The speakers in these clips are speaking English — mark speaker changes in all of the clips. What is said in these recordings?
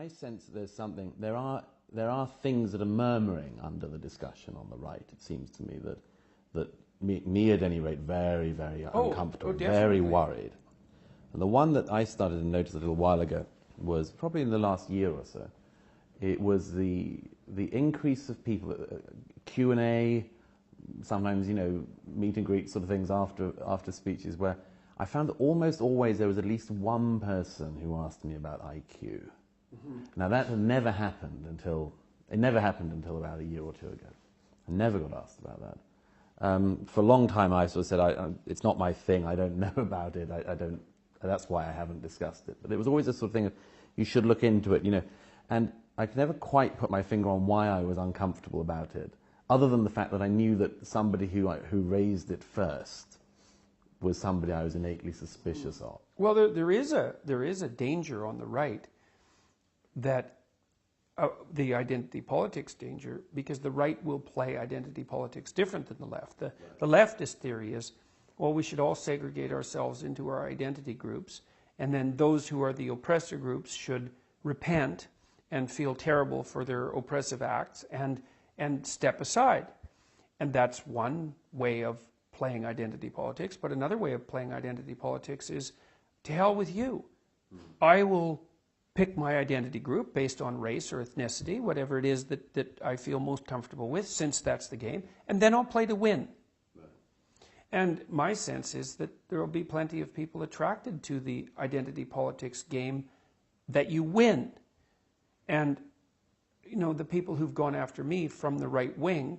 Speaker 1: I sense there's something. There are things that are murmuring under the discussion on the right. It seems to me that me at any rate, very, very uncomfortable, very worried. And the one that I started to notice a little while ago was probably in the last year or so. It was the increase of people, Q&A, sometimes, you know, meet and greet sort of things after speeches, where I found that almost always there was at least one person who asked me about IQ. Mm-hmm. Now that had never happened until about a year or two ago. I never got asked about that. For a long time I sort of said, it's not my thing, I don't know about it, I don't, that's why I haven't discussed it. But it was always a sort of thing of, you should look into it, you know. And I could never quite put my finger on why I was uncomfortable about it, other than the fact that I knew that somebody who raised it first was somebody I was innately suspicious of.
Speaker 2: Well, there is a danger on the right, that the identity politics danger, because the right will play identity politics different than the left. The leftist theory is, well, we should all segregate ourselves into our identity groups, and then those who are the oppressor groups should repent and feel terrible for their oppressive acts and step aside. And that's one way of playing identity politics. But another way of playing identity politics is, to hell with you. I will pick my identity group based on race or ethnicity, whatever it is that I feel most comfortable with, since that's the game, and then I'll play to win. Right. And my sense is that there will be plenty of people attracted to the identity politics game that you win. And, you know, the people who've gone after me from the right wing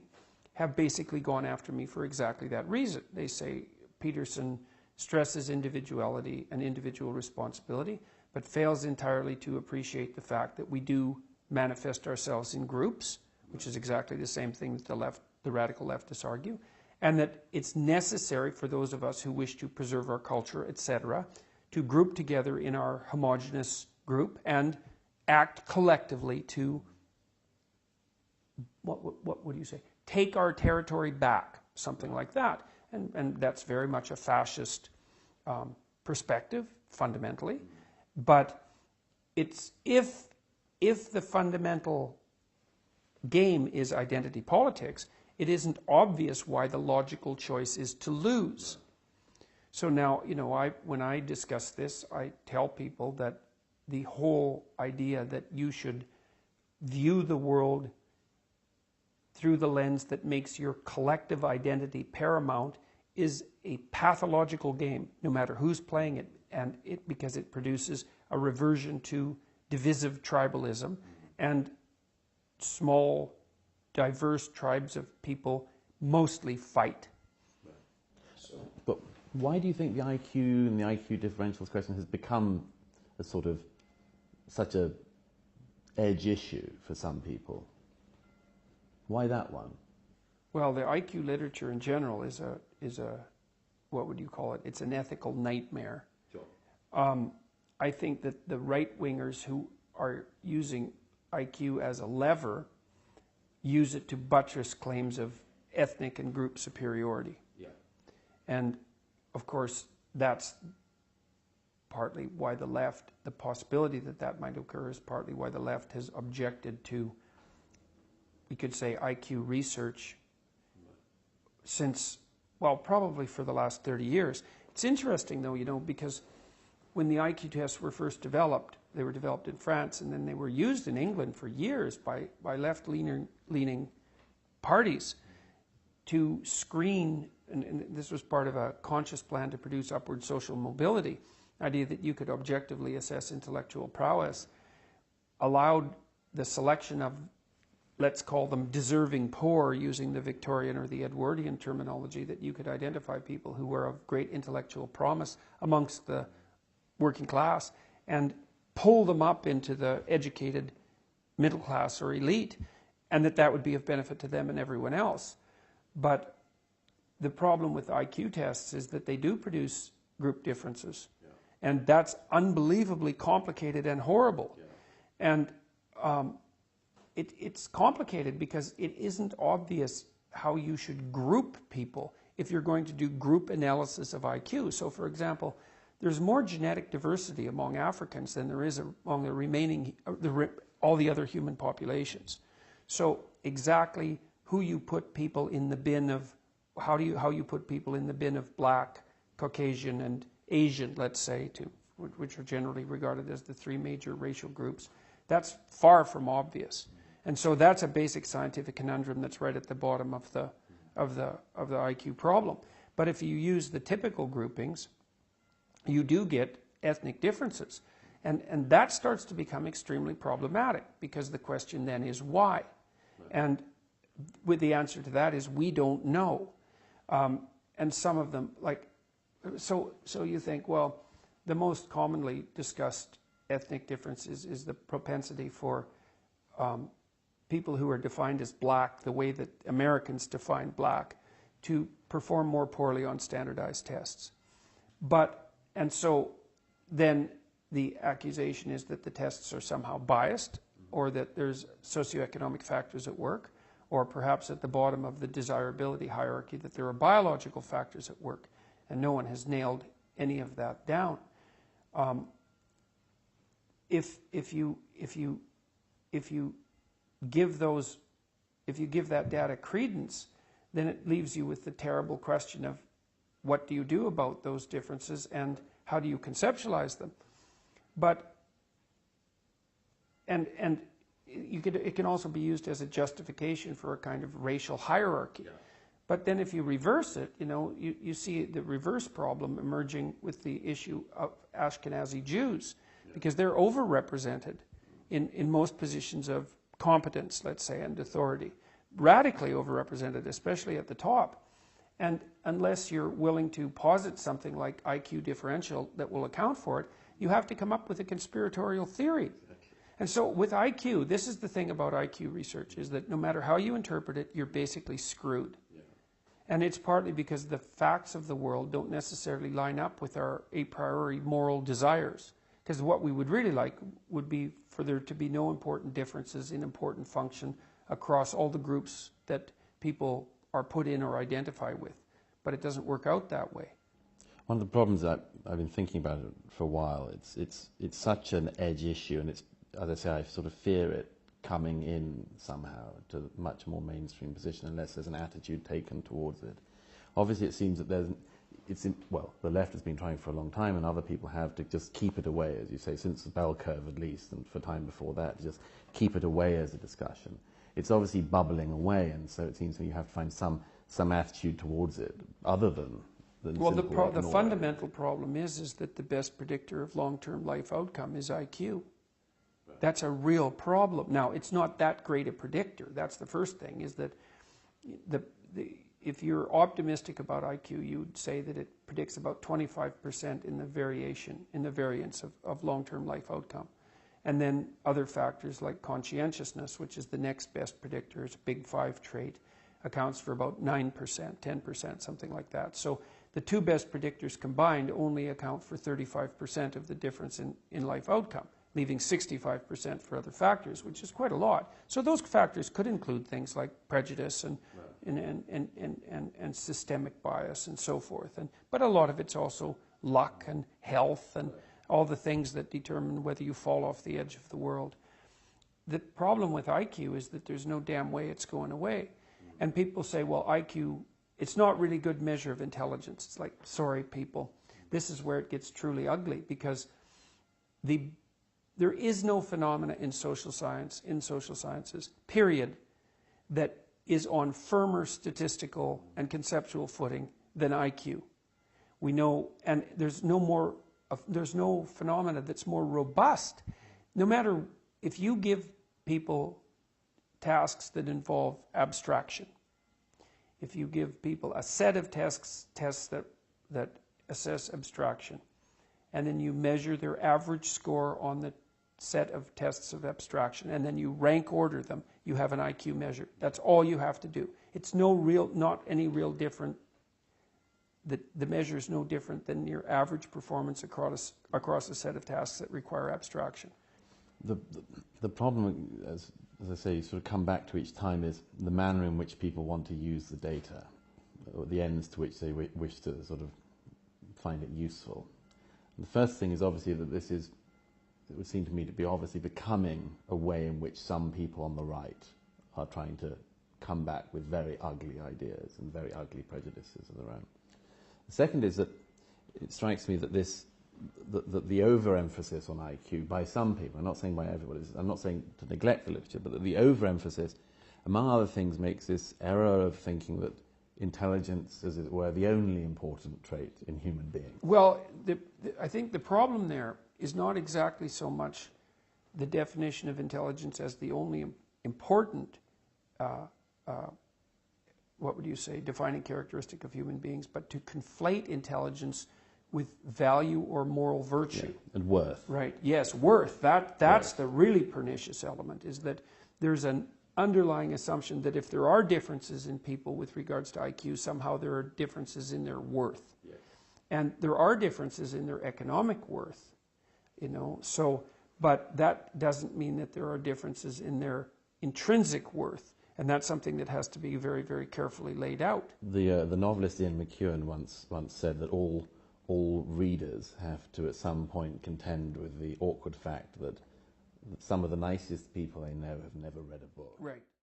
Speaker 2: have basically gone after me for exactly that reason. They say Peterson stresses individuality and individual responsibility, but fails entirely to appreciate the fact that we do manifest ourselves in groups, which is exactly the same thing that the radical leftists argue, and that it's necessary for those of us who wish to preserve our culture, etc., to group together in our homogenous group and act collectively to, what would you say, take our territory back, something like that. And that's very much a fascist perspective, fundamentally. But it's if the fundamental game is identity politics, it isn't obvious why the logical choice is to lose. So now, you know, when I discuss this, I tell people that the whole idea that you should view the world through the lens that makes your collective identity paramount is a pathological game, no matter who's playing it, and because it produces a reversion to divisive tribalism, and small, diverse tribes of people mostly fight.
Speaker 1: But why do you think the IQ and the IQ differentials question has become a sort of such a edge issue for some people? Why that one?
Speaker 2: Well, the IQ literature in general is a what would you call it? It's an ethical nightmare. Sure. I think that the right-wingers who are using IQ as a lever use it to buttress claims of ethnic and group superiority. Yeah. And, of course, that's partly why the left, the possibility that that might occur is partly why the left has objected to, we could say, IQ research since, well, probably for the last 30 years. It's interesting, though, you know, because when the IQ tests were first developed, they were developed in France, and then they were used in England for years by left-leaning parties to screen, and this was part of a conscious plan to produce upward social mobility, the idea that you could objectively assess intellectual prowess, allowed the selection of, let's call them deserving poor, using the Victorian or the Edwardian terminology, that you could identify people who were of great intellectual promise amongst the working class and pull them up into the educated middle class or elite, and that would be of benefit to them and everyone else. But the problem with IQ tests is that they do produce group differences. Yeah. And that's unbelievably complicated and horrible. Yeah. And it's complicated because it isn't obvious how you should group people if you're going to do group analysis of IQ. So, for example, there's more genetic diversity among Africans than there is among the remaining, all the other human populations. So exactly who you put people in the bin of, how you put people in the bin of black, Caucasian, and Asian, let's say, which are generally regarded as the three major racial groups, that's far from obvious. And so that's a basic scientific conundrum that's right at the bottom of the IQ problem. But if you use the typical groupings, you do get ethnic differences. And that starts to become extremely problematic, because the question then is why? And with the answer to that is we don't know. And some of them, like, so you think, well, the most commonly discussed ethnic difference is the propensity for people who are defined as black, the way that Americans define black, to perform more poorly on standardized tests. And so then the accusation is that the tests are somehow biased, or that there's socioeconomic factors at work, or perhaps at the bottom of the desirability hierarchy that there are biological factors at work, and no one has nailed any of that down. If you give that data credence, then it leaves you with the terrible question of what do you do about those differences and how do you conceptualize them? But it can also be used as a justification for a kind of racial hierarchy. Yeah. But then if you reverse it, you see the reverse problem emerging with the issue of Ashkenazi Jews, because they're overrepresented in most positions of competence, let's say, and authority. Radically overrepresented, especially at the top. And unless you're willing to posit something like IQ differential that will account for it, you have to come up with a conspiratorial theory. And so with IQ, this is the thing about IQ research, is that no matter how you interpret it, you're basically screwed. Yeah. And it's partly because the facts of the world don't necessarily line up with our a priori moral desires. Because what we would really like would be for there to be no important differences in important function across all the groups that people are put in or identify with. But it doesn't work out that way.
Speaker 1: One of the problems that I've been thinking about it for a while, it's such an edge issue, and it's, as I say, I sort of fear it coming in somehow to a much more mainstream position unless there's an attitude taken towards it. Obviously it seems that the left has been trying for a long time, and other people have, to just keep it away, as you say, since the bell curve at least, and for time before that, to just keep it away as a discussion. It's obviously bubbling away, and so it seems that you have to find some attitude towards it, other than
Speaker 2: well, the fundamental problem is that the best predictor of long-term life outcome is IQ. That's a real problem. Now, it's not that great a predictor. That's the first thing, is that if you're optimistic about IQ, you'd say that it predicts about 25% in the variance of long-term life outcome. And then other factors like conscientiousness, which is the next best predictor, it's a big 5 trait, accounts for about 9%, 10%, something like that. So the two best predictors combined only account for 35% of the difference in life outcome, leaving 65% for other factors, which is quite a lot. So those factors could include things like prejudice and systemic bias and so forth. But a lot of it's also luck and health and all the things that determine whether you fall off the edge of the world. The problem with IQ is that there's no damn way it's going away. And people say, well, IQ, it's not really good measure of intelligence. It's like, sorry, people, this is where it gets truly ugly, because there is no phenomena in social sciences, period, that is on firmer statistical and conceptual footing than IQ. We know, and there's no phenomena that's more robust. No matter if you give people tasks that involve abstraction, if you give people a set of tests that assess abstraction, and then you measure their average score on the set of tests of abstraction, and then you rank order them, you have an IQ measure. That's all you have to do. It's not any real different. The measure is no different than your average performance across a set of tasks that require abstraction.
Speaker 1: The problem, as I say, you sort of come back to each time, is the manner in which people want to use the data, or the ends to which they wish to sort of find it useful. The first thing is obviously that this is, it would seem to me to be obviously becoming a way in which some people on the right are trying to come back with very ugly ideas and very ugly prejudices of their own. The second is that it strikes me that the overemphasis on IQ by some people, I'm not saying by everybody, I'm not saying to neglect the literature, but that the overemphasis, among other things, makes this error of thinking that intelligence, as it were, the only important trait in human beings.
Speaker 2: Well, I think the problem there is not exactly so much the definition of intelligence as the only important, what would you say, defining characteristic of human beings, but to conflate intelligence with value or moral virtue.
Speaker 1: Yeah, and worth.
Speaker 2: Right, yes, worth. That's the really pernicious element, is that there's an underlying assumption that if there are differences in people with regards to IQ, somehow there are differences in their worth.
Speaker 1: Yes.
Speaker 2: And there are differences in their economic worth, you know, so, but that doesn't mean that there are differences in their intrinsic worth. And that's something that has to be very, very carefully laid out.
Speaker 1: The novelist Ian McEwan once said that all readers have to at some point contend with the awkward fact that some of the nicest people they know have never read a book.
Speaker 2: Right.